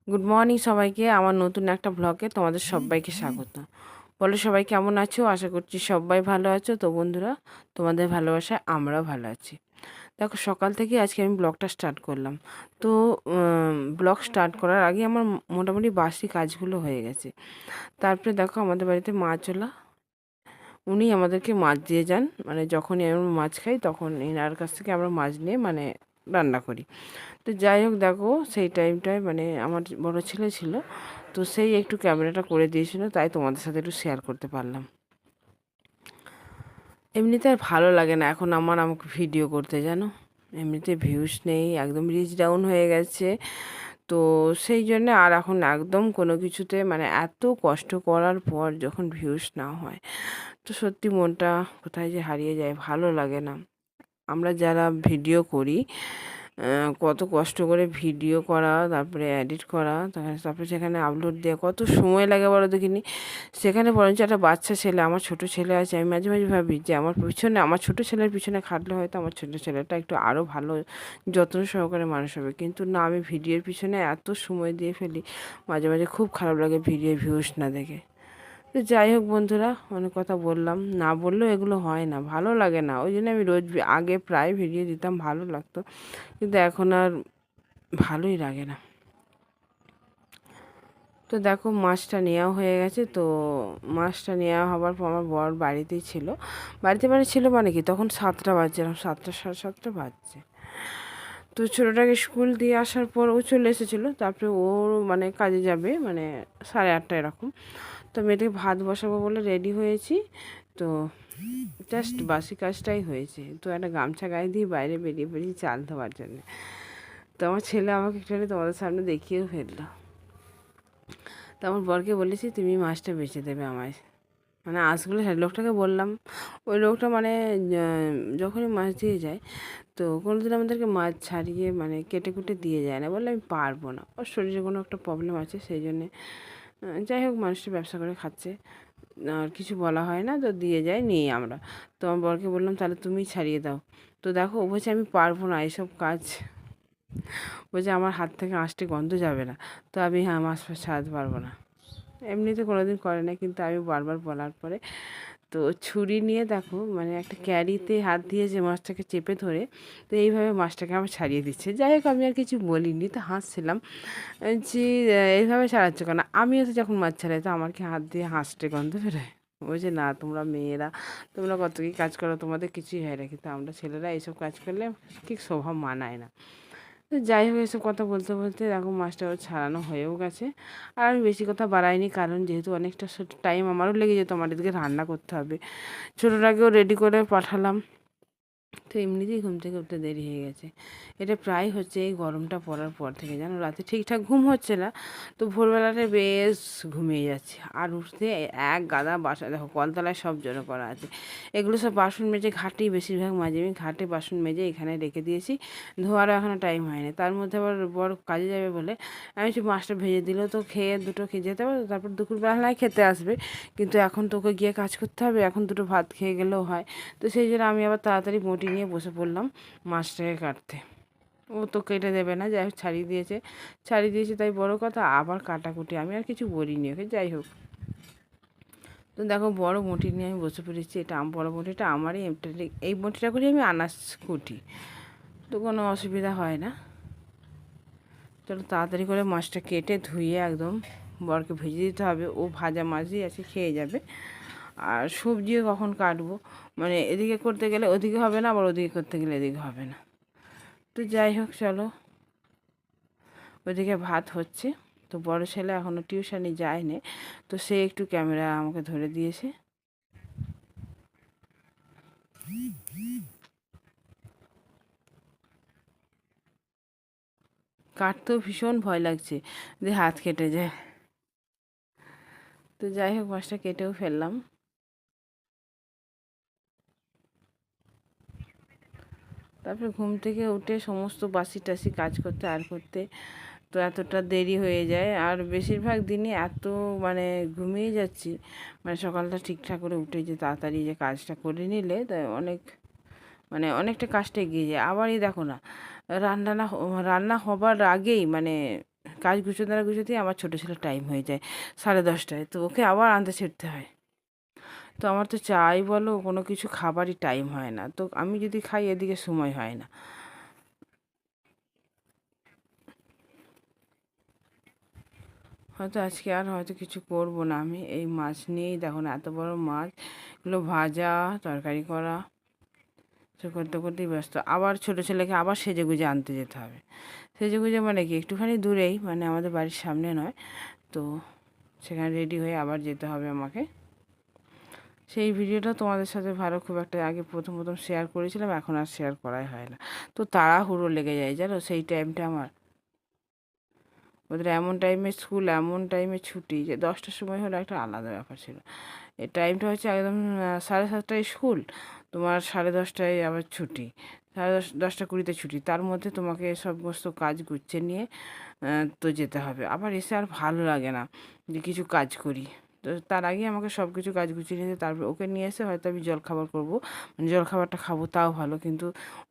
Good morning সবাইকে, আমার নতুন একটা ব্লগে তোমাদের সবাইকে স্বাগত। বলো সবাই কেমন আছো? আশা করছি সবাই ভালো আছো। তো বন্ধুরা, তোমাদের ভালোবাসায় আমরাও ভালো আছি। দেখো, সকাল থেকে আজকে আমি ব্লগটা স্টার্ট করলাম। তো ব্লগ স্টার্ট করার আগে আমার মোটামুটি বাসি কাজগুলো হয়ে গেছে। তারপরে দেখো, আমাদের বাড়িতে মাছওয়ালা, উনি আমাদেরকে মাছ দিয়ে যান। মানে যখনই আমরা মাছ খাই তখন এনার কাছ থেকে আমরা মাছ নিয়ে রান্না করি। তো যাই হোক, দেখো সেই টাইমটায় আমার বড় ছেলে ছিল, তো সেই একটু ক্যামেরাটা করে দিয়েছিল, তাই তোমাদের সাথে একটু শেয়ার করতে পারলাম। এমনিতে আর ভালো লাগে না এখন আমাকে ভিডিও করতে, জানো। এমনিতে ভিউজ নেই, একদম রিচ ডাউন হয়ে গেছে। তো সেই জন্যে আর এখন একদম কোনো কিছুতে এত কষ্ট করার পর যখন ভিউজ না হয়, তো সত্যি মনটা কোথায় যে হারিয়ে যায়, ভালো লাগে না। আমরা যারা ভিডিও করি, কত কষ্ট করে ভিডিও করা, তারপরে এডিট করা, তারপরে সেখানে আপলোড দেওয়া কত সময় লাগে বলো দেখিনি। সেখানে বরঞ্চ একটা বাচ্চা ছেলে, আমার ছোট ছেলে আছে, আমি মাঝে মাঝে ভাবি যে আমার ছোট ছেলের পিছনে খাটলে হয়তো আমার ছোট ছেলেটা একটু আরও ভালো যত্ন সহকারে মানুষ হবে। কিন্তু না, আমি ভিডিওর পিছনে এত সময় দিয়ে ফেলি, মাঝে মাঝে খুব খারাপ লাগে ভিডিও ভিউস না দেখে। তো যাই হোক বন্ধুরা, অনেক কথা বললাম, না বললেও এগুলো হয় না, ভালো লাগে না। ওই জন্য আমি রোজ আগে প্রায় ভিডিও দিতাম, ভালো লাগতো, কিন্তু এখন আর ভালোই লাগে না। তো দেখো, মাছটা নেওয়া হয়ে গেছে। তো মাছটা নেওয়া হবার পর আমার বর বাড়িতেই ছিল। ছিল কি, তখন 7টা বাজছে, 7টা, সাড়ে 7টা বাজছে। তো ছোটোটাকে স্কুল দিয়ে আসার পর ও চলে এসেছিলো। তারপরে ওর কাজে যাবে 8:30 এরকম। তো মেয়েটাকে ভাত বসাবো বলে রেডি হয়েছি। তো জাস্ট বাসি কাজটাই হয়েছে। তো একটা গামছা গায়ে দিয়ে বাইরে বেরিয়ে পড়েছি চাল ধোয়ার জন্য। তো আমার ছেলে আমাকে একটু তোমাদের সামনে দেখিয়েও ফেললো। তো আমার বরকে বলেছি, তুমি মাছটা বেছে দেবে আমায়। আঁশগুলো লোকটাকে বললাম। ওই লোকটা যখনই মাছ দিয়ে যায়, তো কোনোদিন আমাদেরকে মাছ ছাড়িয়ে কেটে কুটে দিয়ে যায় না, বলে আমি পারবো না, ওর শরীরে কোনো একটা প্রবলেম আছে, সেই জন্যে। যাই হোক, মানুষটা ব্যবসা করে খাচ্ছে, আর কিছু বলা হয় না, তো দিয়ে যায়, নিই আমরা। তো আমার বরকে বললাম, তাহলে তুমি ছাড়িয়ে দাও। তো দেখো, ও বলছে আমি পারবো না এসব কাজ, বলছে আমার হাত থেকে আঁশটি গন্ধ যাবে না। তো আমি মাছ ফাছ ছাড়াতে পারবো না। এমনিতে কোনোদিন করে না, কিন্তু আমি বারবার বলার পরে তো ছুরি নিয়ে দেখো একটা ক্যারিতে হাত দিয়ে যে মাছটাকে চেপে ধরে, তো এইভাবে মাছটাকে আমার ছাড়িয়ে দিচ্ছে। যাই হোক, আমি আর কিছু বলিনি, তো হাসছিলাম যে এইভাবে ছাড়াচ্ছ কেন? আমিও তো যখন মাছ ছাড়াই, তো আমার কি হাত দিয়ে হাঁসটে গন্ধ বেরোয়? বলছে না, তোমরা মেয়েরা তোমরা কত কী কাজ করো, তোমাদের কিছুই হয় না, কিন্তু আমরা ছেলেরা এইসব কাজ করলে ঠিক স্বভাব মানায় না। তো যাই হোক, এসব কথা বলতে বলতে দেখো মাছটা ছাড়ানো হয়েও গেছে। আর আমি বেশি কথা বাড়াইনি, কারণ যেহেতু অনেকটা টাইম আমারও লেগে যেত, আমার এদিকে রান্না করতে হবে। ছোটোটাকেও রেডি করে পাঠালাম। তো এমনিতেই ঘুম থেকে উঠতে দেরি হয়ে গেছে। এটা প্রায় হচ্ছে এই গরমটা পড়ার পর থেকে, জানো, রাতে ঠিকঠাক ঘুম হচ্ছে না। তো ভোরবেলাটা বেশ ঘুমিয়ে যাচ্ছে, আর উঠতে এক গাদা বাসন, দেখো কলতলায় সব জড়ো করা আছে। এগুলো সব বাসন মেজে ঘাটেই বেশিরভাগ মাঝে আমি ঘাটে বাসন মেজে এখানে রেখে দিয়েছি। ধোয়ারও এখনও টাইম হয়নি। তার মধ্যে আবার বড় কাজে যাবে বলে আমি একটু মাছটা ভেজে দিলেও তো খেয়ে দুটো খেয়ে যেতে পারবে, তারপর দুপুরবেলায় খেতে আসবে। কিন্তু এখন তোকে গিয়ে কাজ করতে হবে, এখন দুটো ভাত খেয়ে গেলেও হয়। তো সেই জন্য আমি আবার তাড়াতাড়ি বটি নিয়ে বসে পড়লাম মাছটাকে কাটতে। ও তো কেটে দেবে না, যাই হোক ছাড়িয়ে দিয়েছে তাই বড় কথা, আবার কাটাকুটি আমি আর কিছু বলিনি ওকে। যাই হোক, তো দেখো বড় বটি নিয়ে আমি বসে পড়েছি। এটা বড় বটিটা আমারই, এই বটিটা করে আমি আনাজ কুটি, তো কোনো অসুবিধা হয় না। চলো তাড়াতাড়ি করে মাছটা কেটে ধুয়ে একদম বরকে ভেজে দিতে হবে, ও ভাজা মাছই আছে খেয়ে যাবে। আর সবজিও কখন কাটবো, এদিকে করতে গেলে ওদিকে হবে না, আবার ওদিকে করতে গেলে এদিকে হবে না। তো যাই হোক, চলো, ওদিকে ভাত হচ্ছে। তো বড় ছেলে এখনও টিউশনে যায়নি, তো সে একটু ক্যামেরা আমাকে ধরে দিয়েছে। কাটতেও ভীষণ ভয় লাগছে যে হাত কেটে যায়। তো যাই হোক, মাছটা কেটেও ফেললাম। তারপরে ঘুম থেকে উঠে সমস্ত বাসি টাসি কাজ করতে আর করতে তো এতটা দেরি হয়ে যায়। আর বেশিরভাগ দিনই এত ঘুমিয়ে যাচ্ছি, সকালটা ঠিকঠাক করে উঠে যে তাড়াতাড়ি যে কাজটা করে নিলে তাই অনেকটা কাজটা এগিয়ে যায়। আবার এই দেখো না, রান্না হবার আগেই কাজ গুছোতেই আমার ছোটো ছেলের টাইম হয়ে যায় 10:30টায়, তো ওকে আবার আনতে ছিটতে হয়। তো আমার তো চাই বলো কোনো কিছু খাবারই টাইম হয় না, তো আমি যদি খাই এদিকে সময় হয় না। হয়তো আজকে আর হয়তো কিছু করব না, আমি এই মাছ নিয়েই দেখো না, এত বড় মাছ, এগুলো ভাজা তরকারি করা, সে করতে করতেই ব্যস্ত। আবার ছোটো ছেলেকে আবার সেজেগুজে আনতে যেতে হবে। সেজেগুজে মানে কি একটুখানি দূরেই, মানে আমাদের বাড়ির সামনে নয়, তো সেখানে রেডি হয়ে আবার যেতে হবে আমাকে। সেই ভিডিওটা তোমাদের সাথে ভালো খুব একটা আগে প্রথম প্রথম শেয়ার করেছিলাম, এখন আর শেয়ার করাই হয় না। তো তাড়াহুড়ো লেগে যায় জানো, সেই টাইমটা আমার, ওদের এমন টাইমে স্কুল, এমন টাইমে ছুটি, যে 10টার সময় হলে একটা আলাদা ব্যাপার ছিল। এই টাইমটা হচ্ছে একদম 7:30টায় স্কুল, তোমার 10:30টায় আবার ছুটি, 10:20 ছুটি, তার মধ্যে তোমাকে সমস্ত কাজ গুছিয়ে নিয়ে তো যেতে হবে। আবার এসে আর ভালো লাগে না যে কিছু কাজ করি, তো তার আগে আমাকে সব কিছু কাজ গুছিয়ে নিতে, তারপর ওকে নিয়ে এসে হয়তো আমি জলখাবার করবো, মানে জলখাবারটা খাবো, তাও ভালো, কিন্তু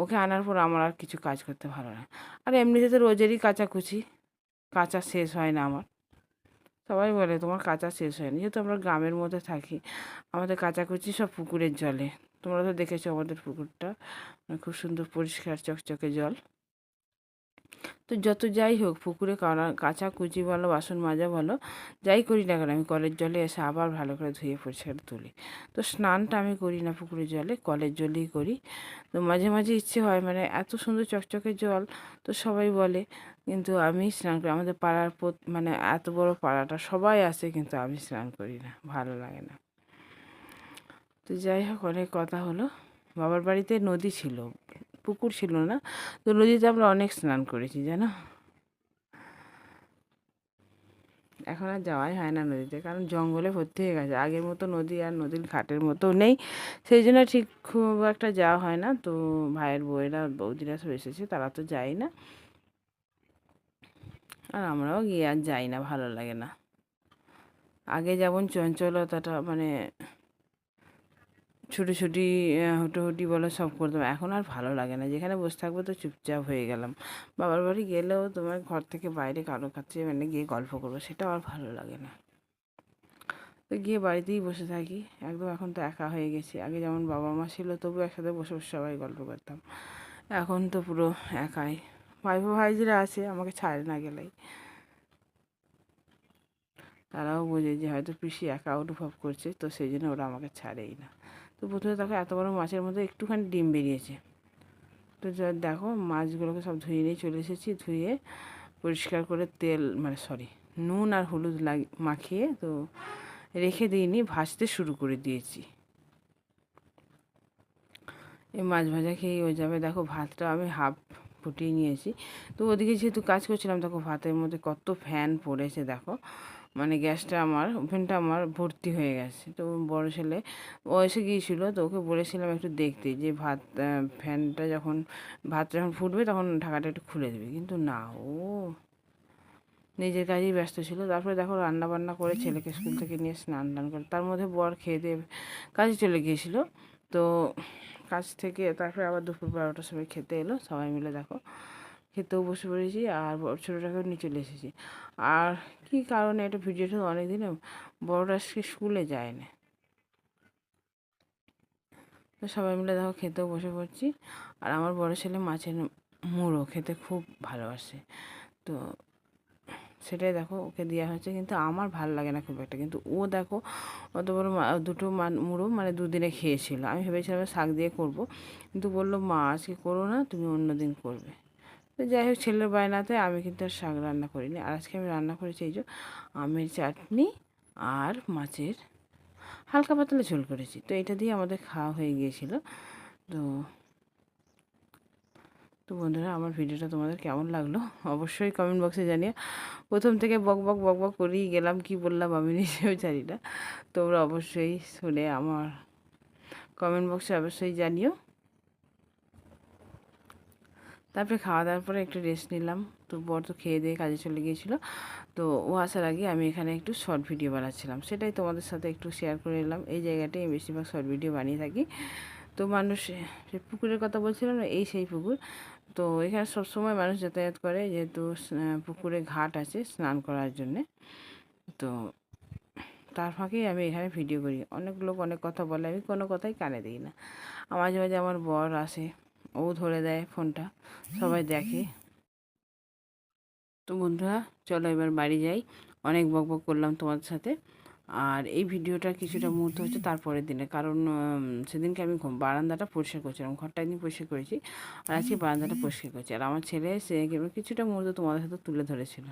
ওকে আনার পর আমার আর কিছু কাজ করতে ভালো লাগে। আর এমনিতে তো রোজেরই কাচাকুচি, কাঁচা শেষ হয় না আমার। সবাই বলে তোমার কাঁচা শেষ হয়নি, যেহেতু আমরা গ্রামের মধ্যে থাকি, আমাদের কাচাকুচি সব পুকুরের জলে। তোমরা তো দেখেছো আমাদের পুকুরটা, মানে খুব সুন্দর পরিষ্কার চকচকে জল। তো যত যাই হোক, পুকুরে কাচাকুচি বলো, বাসন মাজা বলো, যাই করি না কেন, আমি কলের জলে এসে আবার ভালো করে ধুয়ে পরিষ্কার তুলি। তো স্নানটা আমি করি না পুকুরের জলে, কলের জলেই করি। তো মাঝে মাঝে ইচ্ছে হয়, মানে এত সুন্দর চকচকে জল, তো সবাই বলে, কিন্তু আমি স্নান করি। আমাদের পাড়ার মানে এত বড় পাড়াটা সবাই আসে, কিন্তু আমি স্নান করি না, ভালো লাগে না। তো যাই হোক, অনেক কথা হলো। বাবার বাড়িতে নদী ছিল, পুকুর ছিল না, তো নদীতে আমরা অনেক স্নান করেছি জানো। এখন আর যাওয়াই হয় না নদীতে, কারণ জঙ্গলে ভর্তি হয়ে গেছে, আগের মতো নদী আর নদীর ঘাটের মতো নেই, সেই জন্য ঠিক খুব একটা যাওয়া হয় না। তো ভাইয়ের বউয়েরা বৌদিরা সব এসেছে, তারা তো যায় না, আর আমরাও গিয়ে আর যাই না, ভালো লাগে না। আগে যেমন চঞ্চলতাটা, মানে ছুটোছুটি হুটোহুটি বলো সব করতাম, এখন আর ভালো লাগে না, যেখানে বসে থাকবো তো চুপচাপ হয়ে গেলাম। বাবার বাড়ি গেলেও তোমার ঘর থেকে বাইরে কারো কাছে মানে গিয়ে গল্প করবো, সেটাও আর ভালো লাগে না। তো গিয়ে বাড়িতেই বসে থাকি একদম। এখন তো একা হয়ে গেছি, আগে যেমন বাবা মা ছিল তবু একসাথে বসে বসে সবাই গল্প করতাম, এখন তো পুরো একাই। ভাইজিরা আছে, আমাকে ছাড়ে না গেলেই, তারাও বোঝে যে হয়তো পিসি একা অনুভব করছে, তো সেই জন্য ওরা আমাকে ছাড়েই না। তো প্রথমে দেখো এত বড় মাছের মধ্যে একটুখানি ডিম বেরিয়েছে, তো দেখো মাছগুলোকে সব ধুয়ে নিয়ে চলে এসেছি, ধুয়ে পরিষ্কার করে তেল, মানে সরি, নুন আর হলুদ মাখিয়ে তো রেখে দিইনি, ভাজতে শুরু করে দিয়েছি। এই মাছ ভাজা খেয়েই হয়ে যাবে। দেখো ভাতটা আমি হাফ ফুটিয়ে নিয়েছি, তো ওদিকে যেহেতু কাজ করছিলাম, দেখো ভাতের মধ্যে কত ফ্যান পড়েছে দেখো, মানে গ্যাসটা আমার, ওভেনটা আমার ভর্তি হয়ে গেছে। তো বড় ছেলে ও এসে গিয়েছিলো, তো ওকে বলেছিলাম একটু দেখতে, যে ফ্যানটা যখন, ভাতটা যখন ফুটবে তখন ঢাকাটা একটু খুলে দেবে, কিন্তু না, ও নিজের কাজেই ব্যস্ত ছিল। তারপরে দেখো রান্না বান্না করে ছেলেকে স্কুল থেকে নিয়ে স্নান টান করে, তার মধ্যে বর খেয়ে দিয়ে কাজে চলে গিয়েছিলো। তো কাজ থেকে তারপরে আবার দুপুর 12টার সময় খেতে এলো, সবাই মিলে দেখো খেতেও বসে পড়েছি, আর ছোটোটাকেও নিয়ে চলে এসেছি। আর কী কারণে এটা ভিডিওটা অনেক দিনে, বড়টা আজকে স্কুলে যায় না, তো সবাই মিলে দেখো খেতেও বসে পড়ছি। আর আমার বড় ছেলে মাছের মুড়ো খেতে খুব ভালোবাসে, তো সেটাই দেখো ওকে দেওয়া হচ্ছে, কিন্তু আমার ভাল লাগে না খুব একটা, কিন্তু ও দেখো অত বড় দুটো মুড়ো মানে দুদিনে খেয়েছিল। আমি ভেবেছিলাম শাক দিয়ে করব, কিন্তু বললো মা আজকে করো না, তুমি অন্য দিন করবে। তো যাই হোক, ছেলের বায়নাতে আমি কিন্তু আর শাক রান্না করিনি, আর আজকে আমি রান্না করেছি এই যে আমের চাটনি আর মাছের হালকা পাতলা ঝোল করেছি। তো এটা দিয়ে আমাদের খাওয়া হয়ে গিয়েছিল। তো তো বন্ধুরা, আমার ভিডিওটা তোমাদের কেমন লাগলো অবশ্যই কমেন্ট বক্সে জানিও। প্রথম থেকে বক বক বক বক করেই গেলাম, কি বললাম আমি নিজেও জানি না, তোমরা অবশ্যই শুনে আমার কমেন্ট বক্সে অবশ্যই জানিও। তারপরে খাওয়া দাওয়ার পরে একটু রেস্ট নিলাম, তো বর তো খেয়ে দিয়ে কাজে চলে গিয়েছিলো। তো ও আসার আগে আমি এখানে একটু শর্ট ভিডিও বানাচ্ছিলাম, সেটাই তোমাদের সাথে একটু শেয়ার করে নিলাম। এই জায়গাটায় আমি বেশিরভাগ শর্ট ভিডিও বানিয়ে থাকি। তো মানুষ, সে পুকুরের কথা বলছিলাম না, এই সেই পুকুর। তো এখানে সবসময় মানুষ যাতায়াত করে, যেহেতু পুকুরে ঘাট আছে স্নান করার জন্যে। তো তার ফাঁকেই আমি এখানে ভিডিও করি। অনেক লোক অনেক কথা বলে, আমি কোনো কথাই কানে দিই না। মাঝে মাঝে আমার বর আসে, ও ধরে দেয় ফোনটা, সবাই দেখে। তো বন্ধুরা, চলো এবার বাড়ি যাই। অনেক বক বক করলাম তোমাদের সাথে। আর এই ভিডিওটা কিছুটা মুহূর্ত হচ্ছে তারপরের দিনে, কারণ সেদিনকে আমি বারান্দাটা পরিষ্কার করছিলাম, ঘরটা একদিন পরিষ্কার করেছি, আর আজকে বারান্দাটা পরিষ্কার করছি। আর আমার ছেলে সে কিছুটা মুহূর্ত তোমাদের সাথে তুলে ধরেছিল।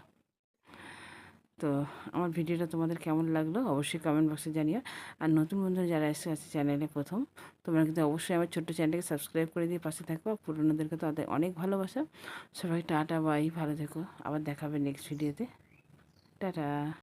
তো আমার ভিডিওটা তোমাদের কেমন লাগলো অবশ্যই কমেন্ট বক্সে জানিও। আর নতুন বন্ধুরা যারা এসে আছে চ্যানেলে প্রথম, তোমরা কিন্তু অবশ্যই আমার ছোট্ট চ্যানেলটাকে সাবস্ক্রাইব করে দিয়ে পাশে থাকো। পুরনোদেরকে তো তাদের অনেক ভালোবাসা। সবাই টাটা, বাই, ভালো থেকো। আবার দেখাবে নেক্সট ভিডিওতে। টাটা।